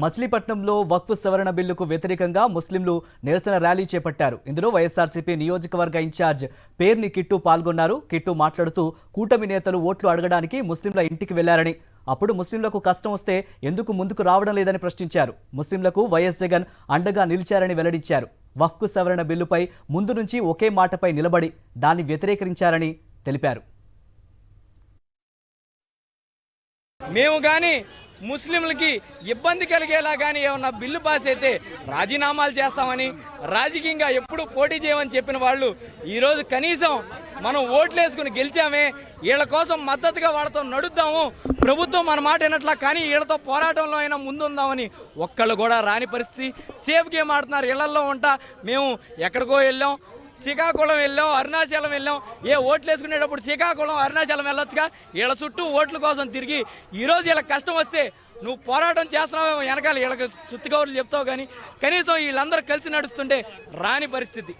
మచిలీపట్నంలో వక్ఫ్ సవరణ బిల్లుకు వ్యతిరేకంగా ముస్లింలు నిరసన ర్యాలీ చేపట్టారు. ఇందులో వైఎస్ఆర్సీపీ నియోజకవర్గ ఇన్ఛార్జ్ పేర్ని కిట్టు పాల్గొన్నారు. కిట్టు మాట్లాడుతూ కూటమి నేతలు ఓట్లు అడగడానికి ముస్లింల ఇంటికి వెళ్లారని, అప్పుడు ముస్లింలకు కష్టం వస్తే ఎందుకు ముందుకు రావడం లేదని ప్రశ్నించారు. ముస్లింలకు వైఎస్ జగన్ అండగా నిలిచారని వెల్లడించారు. వక్ఫ్ సవరణ బిల్లుపై ముందు నుంచి ఒకే మాటపై నిలబడి దాన్ని వ్యతిరేకించారని తెలిపారు. మేము కానీ ముస్లింలకి ఇబ్బంది కలిగేలా కానీ ఏమన్నా బిల్లు పాస్ అయితే రాజీనామాలు చేస్తామని, రాజకీయంగా ఎప్పుడు పోటీ చేయమని చెప్పిన వాళ్ళు ఈరోజు కనీసం మనం ఓట్లేసుకుని గెలిచామే, వీళ్ళ కోసం మద్దతుగా వాళ్ళతో నడుద్దాము, ప్రభుత్వం మన మాట వినట్లా కానీ వీళ్ళతో పోరాటంలో అయినా ముందుందామని ఒక్కళ్ళు కూడా రాని పరిస్థితి. సేఫ్ గేమ్ ఆడుతున్నారు. ఇళ్లల్లో ఉంటా మేము ఎక్కడికో వెళ్ళాం, శ్రీకాకుళం వెళ్ళాం, అరుణాచలం వెళ్ళాం. ఓట్లు వేసుకునేటప్పుడు శ్రీకాకుళం అరుణాచలం వెళ్ళొచ్చుగా. వీళ్ళ చుట్టూ ఓట్ల కోసం తిరిగి ఈరోజు వీళ్ళకి కష్టం వస్తే నువ్వు పోరాటం చేస్తున్నావు వెనకాల వీళ్ళకి చుట్టుకౌరులు చెప్తావు, కానీ కనీసం వీళ్ళందరూ కలిసి నడుస్తుంటే రాని పరిస్థితి.